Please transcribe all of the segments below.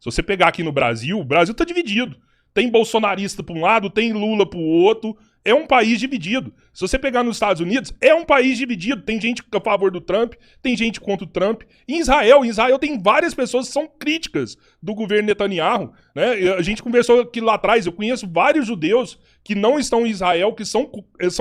Se você pegar aqui no Brasil, o Brasil tá dividido. Tem bolsonarista para um lado, tem Lula para o outro. É um país dividido. Se você pegar nos Estados Unidos, é um país dividido. Tem gente a favor do Trump, tem gente contra o Trump. Em Israel tem várias pessoas que são críticas do governo Netanyahu, né? A gente conversou aqui lá atrás, eu conheço vários judeus que não estão em Israel, que são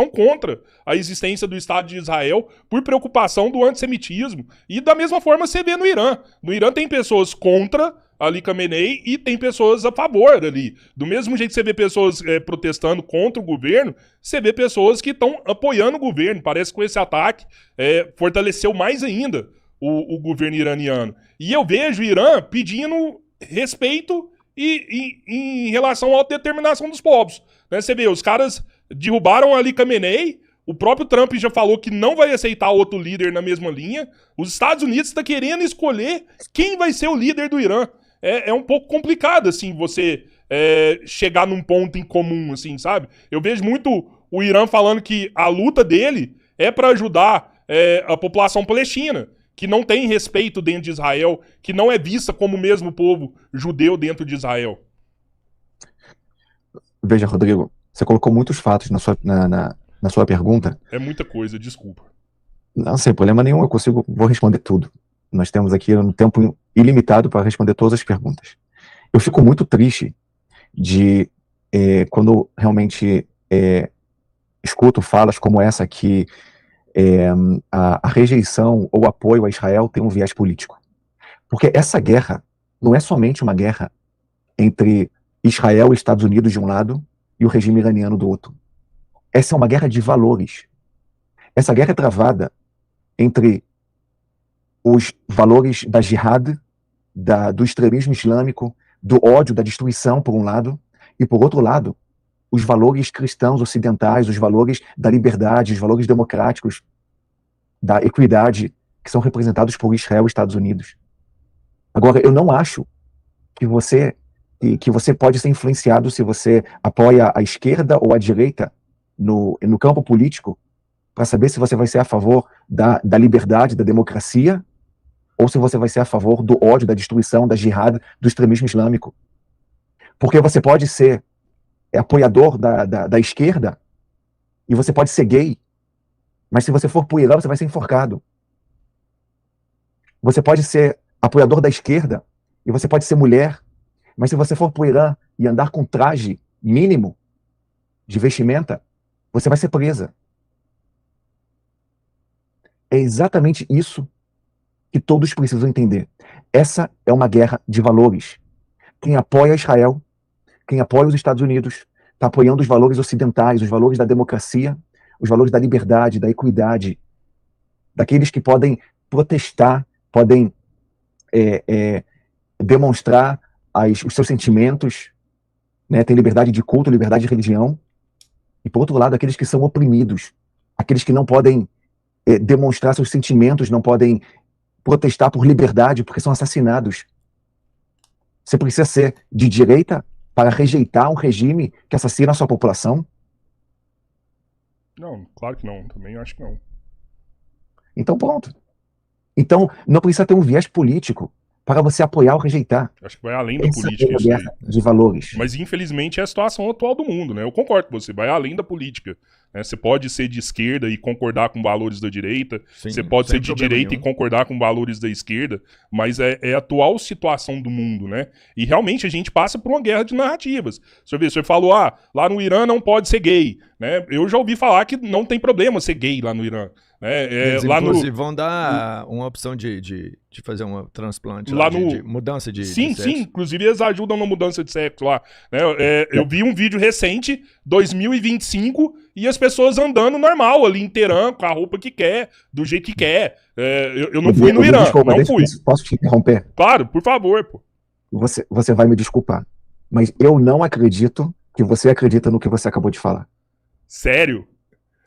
contra a existência do Estado de Israel por preocupação do antissemitismo. E da mesma forma você vê no Irã. No Irã tem pessoas contra Ali Khamenei e tem pessoas a favor ali. Do mesmo jeito que você vê pessoas protestando contra o governo, você vê pessoas que estão apoiando o governo. Parece que com esse ataque fortaleceu mais ainda o governo iraniano. E eu vejo o Irã pedindo respeito em relação à autodeterminação dos povos. Né? Você vê, os caras derrubaram Ali Khamenei, o próprio Trump já falou que não vai aceitar outro líder na mesma linha. Os Estados Unidos estão querendo escolher quem vai ser o líder do Irã. É um pouco complicado, assim, você chegar num ponto em comum, assim, sabe? Eu vejo muito o Irã falando que a luta dele é para ajudar a população palestina, que não tem respeito dentro de Israel, que não é vista como o mesmo povo judeu dentro de Israel. Veja, Rodrigo, você colocou muitos fatos na sua pergunta. É muita coisa, desculpa. Não, sem problema nenhum, vou responder tudo. Nós temos aqui um tempo ilimitado para responder todas as perguntas. Eu fico muito triste de quando realmente escuto falas como essa que a rejeição ou apoio a Israel tem um viés político. Porque essa guerra não é somente uma guerra entre Israel e Estados Unidos de um lado e o regime iraniano do outro. Essa é uma guerra de valores. Essa guerra é travada entre os valores da jihad, do extremismo islâmico, do ódio, da destruição, por um lado, e, por outro lado, os valores cristãos ocidentais, os valores da liberdade, os valores democráticos, da equidade, que são representados por Israel e Estados Unidos. Agora, eu não acho que você pode ser influenciado se você apoia a esquerda ou a direita no campo político, para saber se você vai ser a favor da liberdade, da democracia, ou se você vai ser a favor do ódio, da destruição, da jihad, do extremismo islâmico. Porque você pode ser apoiador da esquerda e você pode ser gay, mas se você for pro Irã, você vai ser enforcado. Você pode ser apoiador da esquerda e você pode ser mulher, mas se você for pro Irã e andar com traje mínimo de vestimenta, você vai ser presa. É exatamente isso que todos precisam entender. Essa é uma guerra de valores. Quem apoia Israel, quem apoia os Estados Unidos, está apoiando os valores ocidentais, os valores da democracia, os valores da liberdade, da equidade, daqueles que podem protestar, podem demonstrar os seus sentimentos, né, tem liberdade de culto, liberdade de religião, e, por outro lado, aqueles que são oprimidos, aqueles que não podem demonstrar seus sentimentos, não podem protestar por liberdade, porque são assassinados. Você precisa ser de direita para rejeitar um regime que assassina a sua população? Não, claro que não. Também acho que não. Então, pronto. Então, não precisa ter um viés político para você apoiar ou rejeitar. Acho que vai além da política isso guerra de valores. Mas, infelizmente, é a situação atual do mundo, né? Eu concordo com você, vai além da política. Né? Você pode ser de esquerda e concordar com valores da direita, Sim, você pode ser de direita nenhum. e concordar com valores da esquerda, mas é a atual situação do mundo, né? E, realmente, a gente passa por uma guerra de narrativas. Você falou, lá no Irã não pode ser gay, né? Eu já ouvi falar que não tem problema ser gay lá no Irã. Eles, inclusive, vão dar uma opção de fazer um transplante lá de mudança de sexo. Sim, inclusive eles ajudam na mudança de sexo lá. Né? Eu vi um vídeo recente, 2025, e as pessoas andando normal ali em Teherã, com a roupa que quer, do jeito que quer. Eu não fui no Irã, desculpa, não fui. Posso te interromper? Claro, por favor, pô. Você vai me desculpar, mas eu não acredito que você acredita no que você acabou de falar. Sério?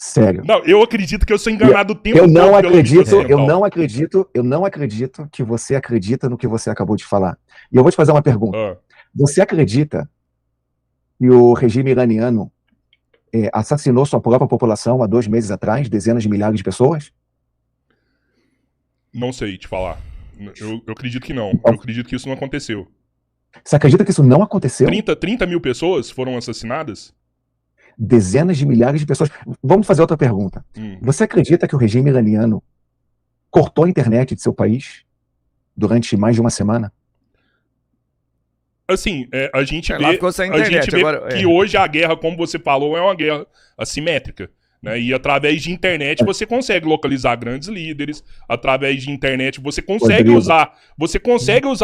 Sério. Não, eu acredito que eu sou enganado o tempo todo. Eu não acredito que você acredita no que você acabou de falar. E eu vou te fazer uma pergunta. Você acredita que o regime iraniano assassinou sua própria população há 2 meses atrás, dezenas de milhares de pessoas? Não sei te falar. Eu acredito que não. Eu acredito que isso não aconteceu. Você acredita que isso não aconteceu? 30 mil pessoas foram assassinadas? Dezenas de milhares de pessoas. Vamos fazer outra pergunta. Você acredita que o regime iraniano cortou a internet de seu país durante mais de uma semana? Assim, a gente vê que hoje a guerra, como você falou, é uma guerra assimétrica. Né? E através de internet você consegue localizar grandes líderes, através de internet você consegue usar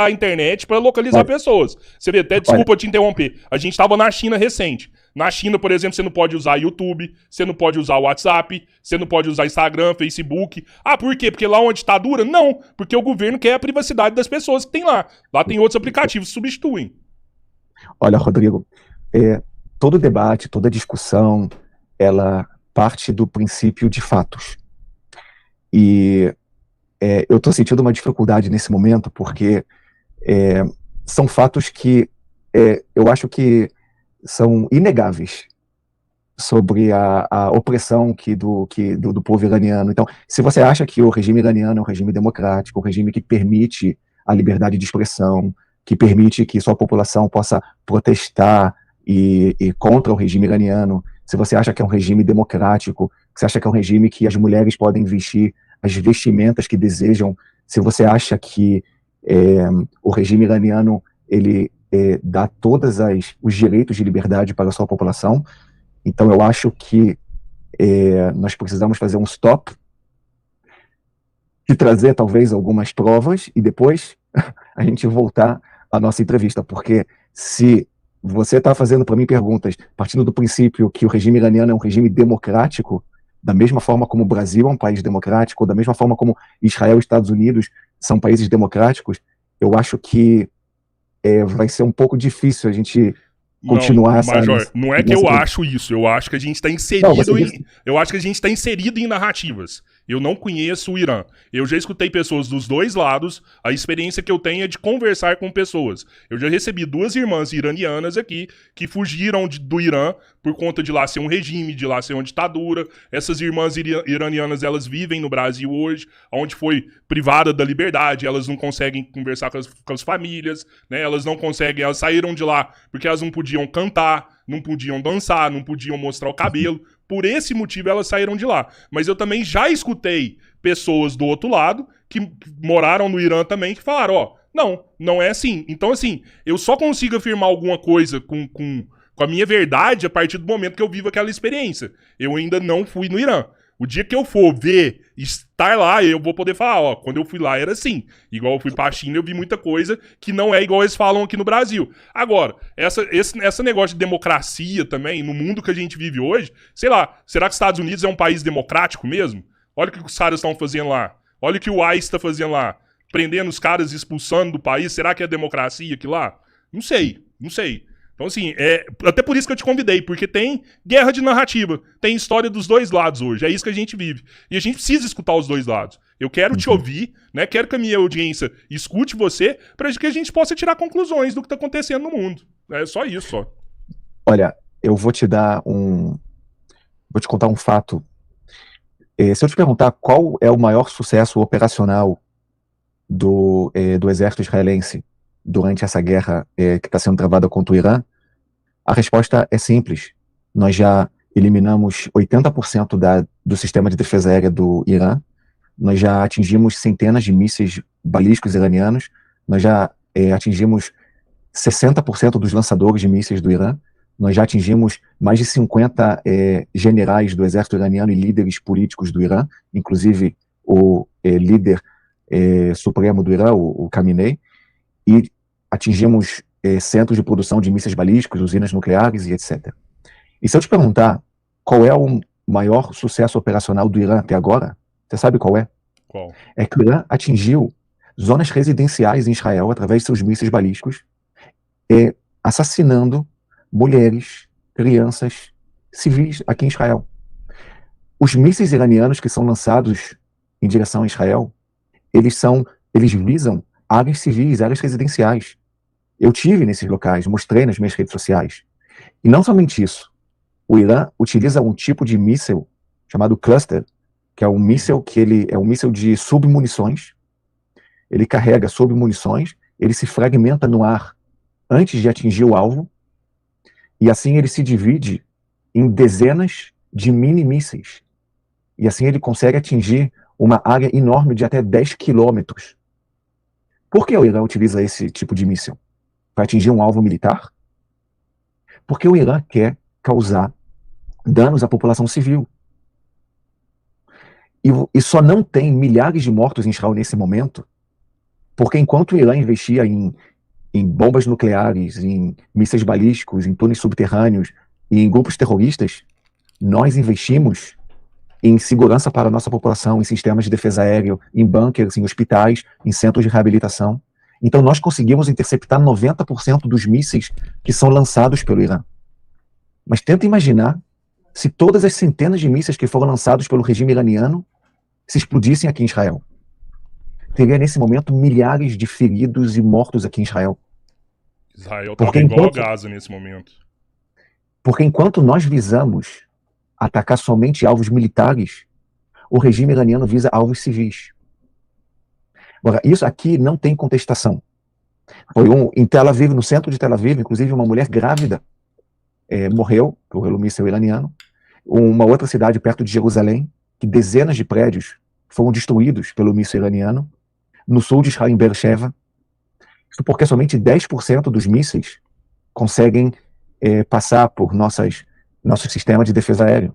a internet para localizar pessoas. Você vê, até desculpa te interromper, a gente estava na China recente. Na China, por exemplo, você não pode usar YouTube, você não pode usar WhatsApp, você não pode usar Instagram, Facebook. Ah, por quê? Porque lá é uma ditadura? Não, porque o governo quer a privacidade das pessoas que tem lá. Lá tem outros aplicativos que substituem. Olha, Rodrigo, todo debate, toda discussão, ela parte do princípio de fatos. E eu estou sentindo uma dificuldade nesse momento, porque são fatos que eu acho que são inegáveis sobre a opressão do povo iraniano. Então, se você acha que o regime iraniano é um regime democrático, um regime que permite a liberdade de expressão, que permite que sua população possa protestar e contra o regime iraniano, se você acha que é um regime democrático, se você acha que é um regime que as mulheres podem vestir as vestimentas que desejam, se você acha que o regime iraniano ele dá todos os direitos de liberdade para a sua população, então eu acho que nós precisamos fazer um stop e trazer talvez algumas provas e depois a gente voltar à nossa entrevista, porque se você está fazendo para mim perguntas partindo do princípio que o regime iraniano é um regime democrático, da mesma forma como o Brasil é um país democrático, da mesma forma como Israel e Estados Unidos são países democráticos, eu acho que vai ser um pouco difícil a gente continuar Major, não é que eu acho isso, eu acho que a gente está inserido eu acho que a gente está inserido em narrativas. Eu não conheço o Irã. Eu já escutei pessoas dos dois lados. A experiência que eu tenho é de conversar com pessoas. Eu já recebi 2 irmãs iranianas aqui que fugiram do Irã por conta de lá ser um regime, de lá ser uma ditadura. Essas irmãs iranianas, elas vivem no Brasil hoje, onde foi privada da liberdade. Elas não conseguem conversar com as famílias, né? Elas não conseguem, elas saíram de lá porque elas não podiam cantar, não podiam dançar, não podiam mostrar o cabelo. Por esse motivo elas saíram de lá. Mas eu também já escutei pessoas do outro lado que moraram no Irã também que falaram, não é assim. Então, assim, eu só consigo afirmar alguma coisa com a minha verdade a partir do momento que eu vivo aquela experiência. Eu ainda não fui no Irã. O dia que eu for ver, estar lá, eu vou poder falar, quando eu fui lá era assim. Igual eu fui pra China, eu vi muita coisa que não é igual eles falam aqui no Brasil. Agora, esse negócio de democracia também, no mundo que a gente vive hoje, sei lá, será que os Estados Unidos é um país democrático mesmo? Olha o que os caras estão fazendo lá. Olha o que o ICE está fazendo lá. Prendendo os caras, expulsando do país. Será que é democracia aqui lá? Não sei. Então, assim, até por isso que eu te convidei, porque tem guerra de narrativa, tem história dos dois lados hoje, é isso que a gente vive. E a gente precisa escutar os dois lados. Eu quero te ouvir, né? Quero que a minha audiência escute você, para que a gente possa tirar conclusões do que está acontecendo no mundo. É só isso, só. Olha, eu vou te contar um fato. Se eu te perguntar qual é o maior sucesso operacional do exército israelense durante essa guerra que está sendo travada contra o Irã, a resposta é simples. Nós já eliminamos 80% do sistema de defesa aérea do Irã, nós já atingimos centenas de mísseis balísticos iranianos, nós já atingimos 60% dos lançadores de mísseis do Irã, nós já atingimos mais de 50 generais do exército iraniano e líderes políticos do Irã, inclusive o líder supremo do Irã, o Khamenei, e atingimos centros de produção de mísseis balísticos, usinas nucleares e etc. E se eu te perguntar qual é o maior sucesso operacional do Irã até agora, você sabe qual é? Qual? É que o Irã atingiu zonas residenciais em Israel através de seus mísseis balísticos, assassinando mulheres, crianças, civis aqui em Israel. Os mísseis iranianos que são lançados em direção a Israel, eles visam áreas civis, áreas residenciais. Eu tive nesses locais, mostrei nas minhas redes sociais. E não somente isso. O Irã utiliza um tipo de míssil chamado cluster, que é um míssil de submunições. Ele carrega submunições, ele se fragmenta no ar antes de atingir o alvo, e assim ele se divide em dezenas de mini-mísseis. E assim ele consegue atingir uma área enorme de até 10 quilômetros. Por que o Irã utiliza esse tipo de míssil? Para atingir um alvo militar? Porque o Irã quer causar danos à população civil. E só não tem milhares de mortos em Israel nesse momento, porque enquanto o Irã investia em bombas nucleares, em mísseis balísticos, em túneis subterrâneos e em grupos terroristas, nós investimos em segurança para a nossa população, em sistemas de defesa aérea, em bunkers, em hospitais, em centros de reabilitação. Então nós conseguimos interceptar 90% dos mísseis que são lançados pelo Irã. Mas tenta imaginar se todas as centenas de mísseis que foram lançados pelo regime iraniano se explodissem aqui em Israel. Teria nesse momento milhares de feridos e mortos aqui em Israel. Israel tá igual a Gaza nesse momento. Porque enquanto nós visamos atacar somente alvos militares, o regime iraniano visa alvos civis. Agora, isso aqui não tem contestação. Foi em Tel Aviv, no centro de Tel Aviv, inclusive uma mulher grávida morreu pelo míssil iraniano. Uma outra cidade perto de Jerusalém, que dezenas de prédios foram destruídos pelo míssil iraniano. No sul de Israel, em Beersheba. Isso porque somente 10% dos mísseis conseguem passar por nosso sistema de defesa aérea.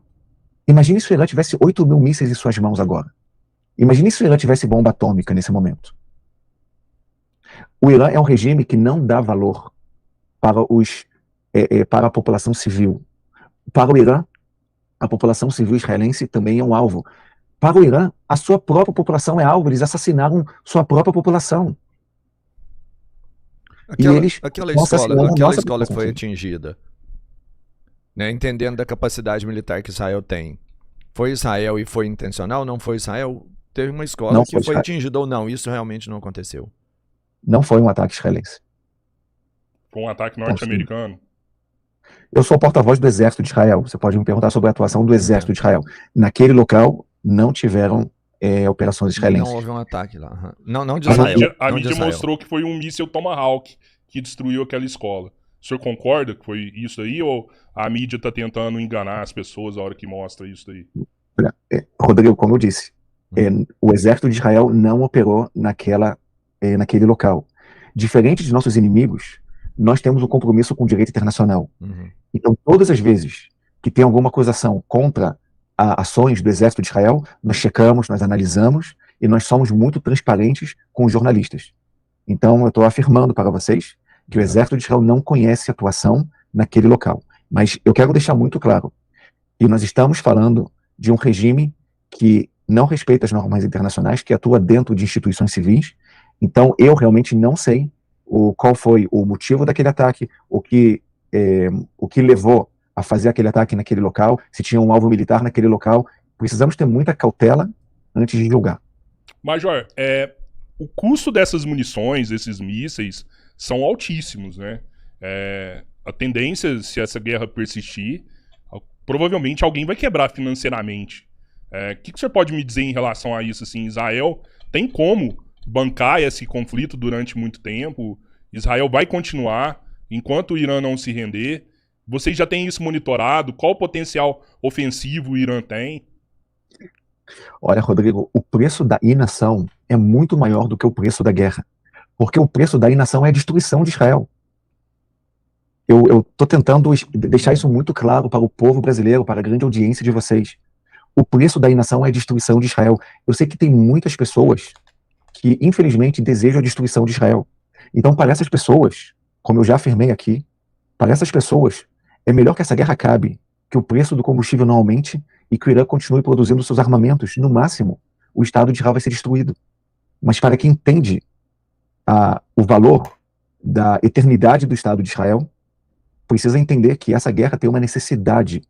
Imagine se o Irã tivesse 8 mil mísseis em suas mãos agora. Imagine se o Irã tivesse bomba atômica nesse momento. O Irã é um regime que não dá valor para a população civil. Para o Irã, a população civil israelense também é um alvo. Para o Irã, a sua própria população é alvo. Eles assassinaram sua própria população. Aquela escola que foi atingida, né, entendendo da capacidade militar que Israel tem, foi Israel e foi intencional? Não foi Israel? Teve uma escola que foi atingida ou não? Isso realmente não aconteceu? Não foi um ataque israelense. Foi um ataque norte-americano. Eu sou porta-voz do Exército de Israel. Você pode me perguntar sobre a atuação do Exército de Israel. Naquele local, não tiveram operações israelenses. Não houve um ataque lá. Não de Israel. A mídia mostrou que foi um míssil Tomahawk que destruiu aquela escola. O senhor concorda que foi isso aí? Ou a mídia está tentando enganar as pessoas na hora que mostra isso aí? Rodrigo, como eu disse, o Exército de Israel não operou naquele local. Diferente de nossos inimigos, nós temos um compromisso com o direito internacional. Então, todas as vezes que tem alguma acusação contra ações do Exército de Israel, nós checamos, nós analisamos e nós somos muito transparentes com os jornalistas. Então, eu estou afirmando para vocês que o Exército de Israel não conhece atuação naquele local. Mas eu quero deixar muito claro que nós estamos falando de um regime que não respeita as normas internacionais, que atua dentro de instituições civis. Então, eu realmente não sei qual foi o motivo daquele ataque, o que levou a fazer aquele ataque naquele local, se tinha um alvo militar naquele local. Precisamos ter muita cautela antes de julgar. Major, o custo dessas munições, desses mísseis, são altíssimos, né? A tendência, se essa guerra persistir, provavelmente alguém vai quebrar financeiramente. O que você pode me dizer em relação a isso? Assim, Israel tem como bancar esse conflito durante muito tempo? Israel vai continuar enquanto o Irã não se render? Vocês já têm isso monitorado? Qual o potencial ofensivo o Irã tem? Olha, Rodrigo, o preço da inação é muito maior do que o preço da guerra. Porque o preço da inação é a destruição de Israel. Eu estou tentando deixar isso muito claro para o povo brasileiro, para a grande audiência de vocês. O preço da inação é a destruição de Israel. Eu sei que tem muitas pessoas que, infelizmente, desejam a destruição de Israel. Então, para essas pessoas, como eu já afirmei aqui, para essas pessoas, é melhor que essa guerra acabe, que o preço do combustível não aumente e que o Irã continue produzindo seus armamentos. No máximo, o Estado de Israel vai ser destruído. Mas para quem entende o valor da eternidade do Estado de Israel, precisa entender que essa guerra tem uma necessidade,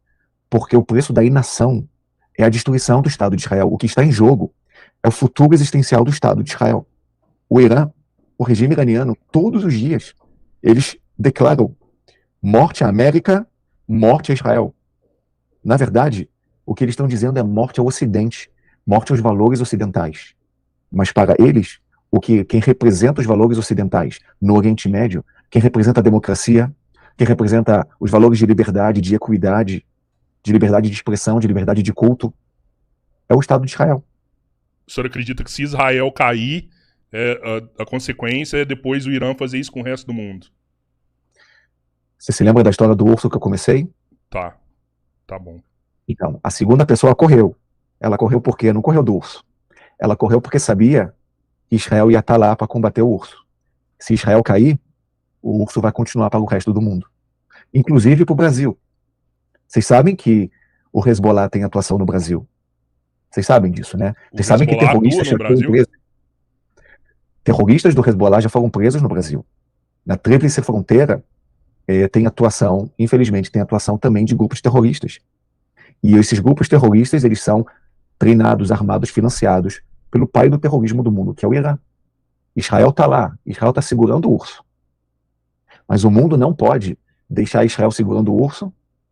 porque o preço da inação é a destruição do Estado de Israel. O que está em jogo é o futuro existencial do Estado de Israel. O Irã, o regime iraniano, todos os dias, eles declaram morte à América, morte a Israel. Na verdade, o que eles estão dizendo é morte ao Ocidente, morte aos valores ocidentais. Mas para eles, quem representa os valores ocidentais no Oriente Médio, quem representa a democracia, quem representa os valores de liberdade, de equidade, de liberdade de expressão, de liberdade de culto, é o Estado de Israel. O senhor acredita que se Israel cair, a consequência é depois o Irã fazer isso com o resto do mundo? Você se lembra da história do urso que eu comecei? Tá bom. Então, a segunda pessoa correu. Ela correu por quê? Não correu do urso. Ela correu porque sabia que Israel ia estar lá para combater o urso. Se Israel cair, o urso vai continuar para o resto do mundo. Inclusive para o Brasil. Vocês sabem que o Hezbollah tem atuação no Brasil. Vocês sabem disso, né? Vocês sabem que terroristas já foram presos. Terroristas do Hezbollah já foram presos no Brasil. Na Tríplice Fronteira tem atuação, infelizmente, tem atuação também de grupos terroristas. E esses grupos terroristas, eles são treinados, armados, financiados pelo pai do terrorismo do mundo, que é o Irã. Israel está lá, Israel está segurando o urso. Mas o mundo não pode deixar Israel segurando o urso,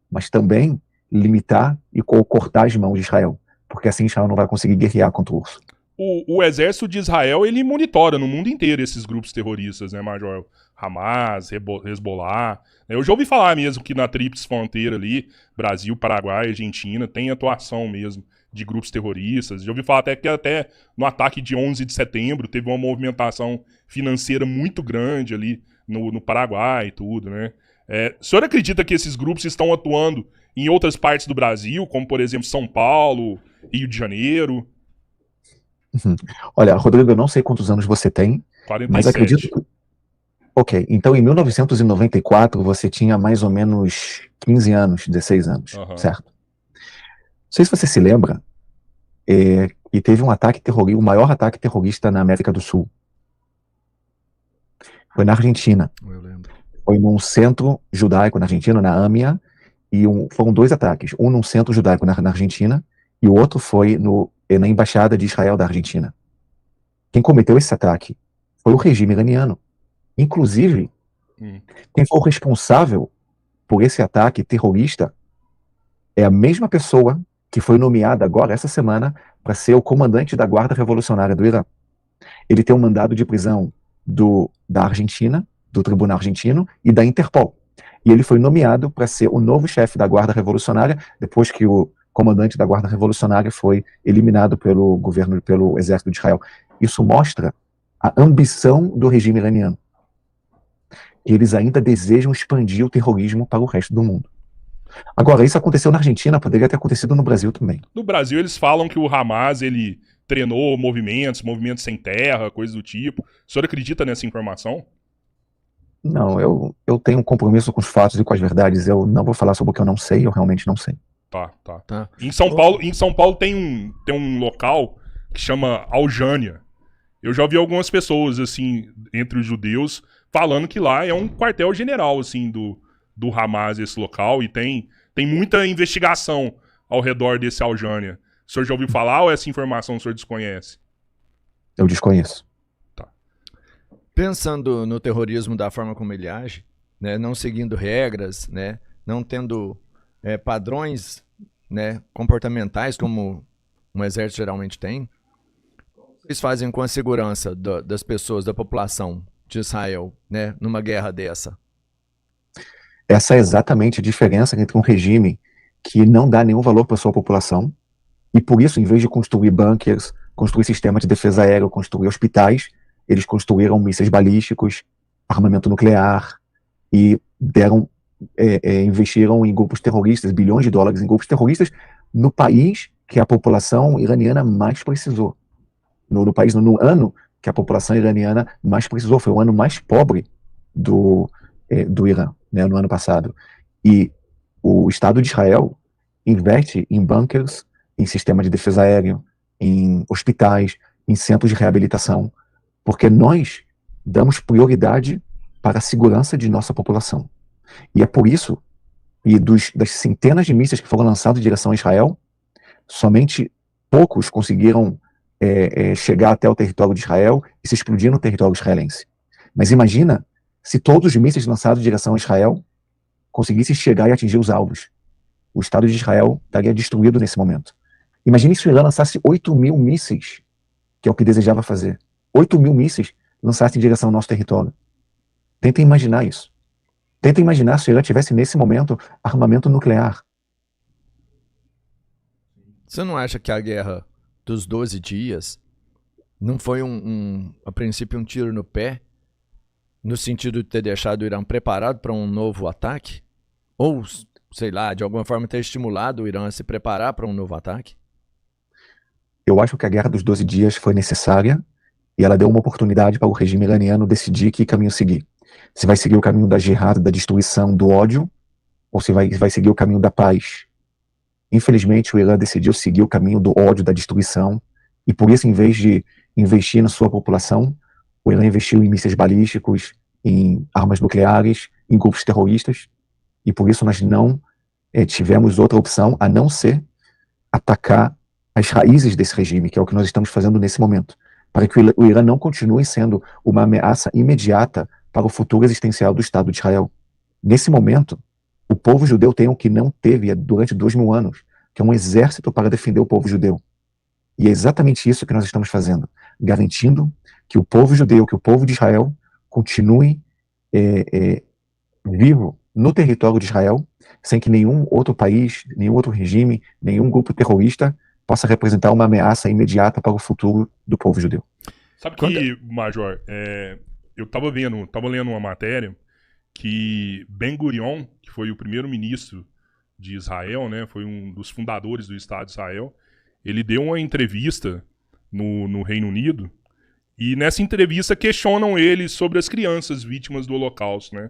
mas também limitar e cortar as mãos de Israel, porque assim Israel não vai conseguir guerrear contra o urso. O exército de Israel, ele monitora no mundo inteiro esses grupos terroristas, né, Major? Hamas, Hezbollah. Eu já ouvi falar mesmo que na Tríplice Fronteira ali, Brasil, Paraguai, Argentina, tem atuação mesmo de grupos terroristas. Já ouvi falar até no ataque de 11 de setembro teve uma movimentação financeira muito grande ali no Paraguai e tudo, né? O senhor acredita que esses grupos estão atuando em outras partes do Brasil, como por exemplo São Paulo, Rio de Janeiro? Olha, Rodrigo, eu não sei quantos anos você tem, 47. mas acredito que... Ok, então em 1994 você tinha mais ou menos 15 anos, 16 anos, certo? Não sei se você se lembra, e teve um ataque terrorista, o maior ataque terrorista na América do Sul. Foi na Argentina. Eu lembro. Foi num centro judaico na Argentina, na AMIA, e foram dois ataques. Um num centro judaico na Argentina, e o outro foi na Embaixada de Israel da Argentina. Quem cometeu esse ataque foi o regime iraniano. Inclusive, quem foi o responsável por esse ataque terrorista é a mesma pessoa que foi nomeada agora, essa semana, para ser o comandante da Guarda Revolucionária do Irã. Ele tem um mandado de prisão da Argentina, do Tribunal Argentino e da Interpol. E ele foi nomeado para ser o novo chefe da Guarda Revolucionária, depois que o comandante da Guarda Revolucionária foi eliminado pelo exército de Israel. Isso mostra a ambição do regime iraniano. Eles ainda desejam expandir o terrorismo para o resto do mundo. Agora, isso aconteceu na Argentina, poderia ter acontecido no Brasil também. No Brasil, eles falam que o Hamas, ele treinou movimentos sem terra, coisas do tipo. O senhor acredita nessa informação? Não, eu tenho um compromisso com os fatos e com as verdades. Eu não vou falar sobre o que eu não sei, eu realmente não sei. Tá. Em São Paulo tem um local que chama Aljânia. Eu já vi algumas pessoas, assim, entre os judeus, falando que lá é um quartel-general, assim, do Hamas, esse local, e tem muita investigação ao redor desse Aljânia. O senhor já ouviu falar ou essa informação o senhor desconhece? Eu desconheço. Tá. Pensando no terrorismo da forma como ele age, né, não seguindo regras, né, não tendo padrões, né, comportamentais como um exército geralmente tem, vocês fazem com a segurança das pessoas, da população de Israel, né, numa guerra dessa? Essa é exatamente a diferença entre um regime que não dá nenhum valor para a sua população, e por isso, em vez de construir bunkers, construir sistema de defesa aérea, construir hospitais, eles construíram mísseis balísticos, armamento nuclear, e investiram em grupos terroristas, bilhões de dólares em grupos terroristas, no país que a população iraniana mais precisou. No ano que a população iraniana mais precisou, foi o ano mais pobre do Irã, né, no ano passado. E o Estado de Israel investe em bunkers, em sistema de defesa aéreo, em hospitais, em centros de reabilitação, porque nós damos prioridade para a segurança de nossa população. E é por isso, das centenas de mísseis que foram lançados em direção a Israel, somente poucos conseguiram chegar até o território de Israel e se explodir no território israelense. Mas imagina se todos os mísseis lançados em direção a Israel conseguissem chegar e atingir os alvos. O Estado de Israel estaria destruído nesse momento. Imagine se o Irã lançasse 8.000 mísseis, que é o que desejava fazer. 8.000 mísseis lançassem em direção ao nosso território. Tenta imaginar isso. Tenta imaginar se o Irã tivesse, nesse momento, armamento nuclear. Você não acha que a guerra dos 12 dias não foi, a princípio, um tiro no pé, no sentido de ter deixado o Irã preparado para um novo ataque? Ou, sei lá, de alguma forma ter estimulado o Irã a se preparar para um novo ataque? Eu acho que a Guerra dos 12 Dias foi necessária e ela deu uma oportunidade para o regime iraniano decidir que caminho seguir. Se vai seguir o caminho da jihad, da destruição, do ódio, ou se vai seguir o caminho da paz. Infelizmente, o Irã decidiu seguir o caminho do ódio, da destruição, e por isso, em vez de investir na sua população, o Irã investiu em mísseis balísticos, em armas nucleares, em grupos terroristas, e por isso nós não tivemos outra opção a não ser atacar as raízes desse regime, que é o que nós estamos fazendo nesse momento, para que o Irã não continue sendo uma ameaça imediata para o futuro existencial do Estado de Israel. Nesse momento, o povo judeu tem o que não teve durante 2000 anos, que é um exército para defender o povo judeu. E é exatamente isso que nós estamos fazendo, garantindo que o povo judeu, que o povo de Israel continue vivo no território de Israel, sem que nenhum outro país, nenhum outro regime, nenhum grupo terrorista possa representar uma ameaça imediata para o futuro do povo judeu. Sabe que, Major, eu tava lendo uma matéria que Ben Gurion, que foi o primeiro-ministro de Israel, né, foi um dos fundadores do Estado de Israel, ele deu uma entrevista no Reino Unido, e nessa entrevista questionam ele sobre as crianças vítimas do Holocausto, né?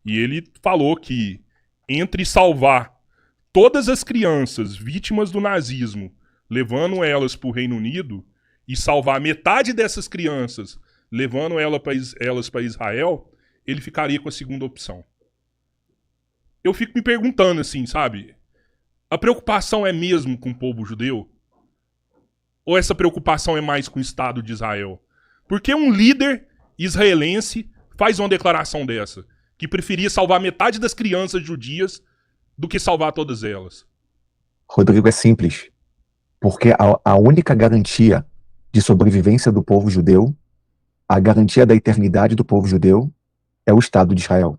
E ele falou que entre salvar todas as crianças vítimas do nazismo, levando elas para o Reino Unido, e salvar metade dessas crianças, levando elas para Israel, ele ficaria com a segunda opção. Eu fico me perguntando assim, sabe? A preocupação é mesmo com o povo judeu? Ou essa preocupação é mais com o Estado de Israel? Porque um líder israelense faz uma declaração dessa, que preferia salvar metade das crianças judias do que salvar todas elas? Rodrigo, é simples. Porque a única garantia de sobrevivência do povo judeu, a garantia da eternidade do povo judeu, é o Estado de Israel.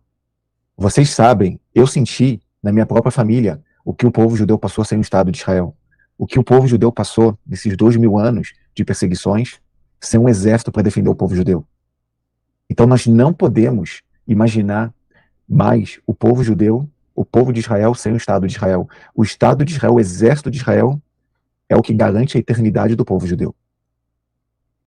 Vocês sabem, eu senti na minha própria família o que o povo judeu passou sem o Estado de Israel. O que o povo judeu passou nesses 2000 anos de perseguições sem um exército para defender o povo judeu. Então nós não podemos imaginar mais o povo judeu, o povo de Israel sem o Estado de Israel. O Estado de Israel, o exército de Israel, é o que garante a eternidade do povo judeu.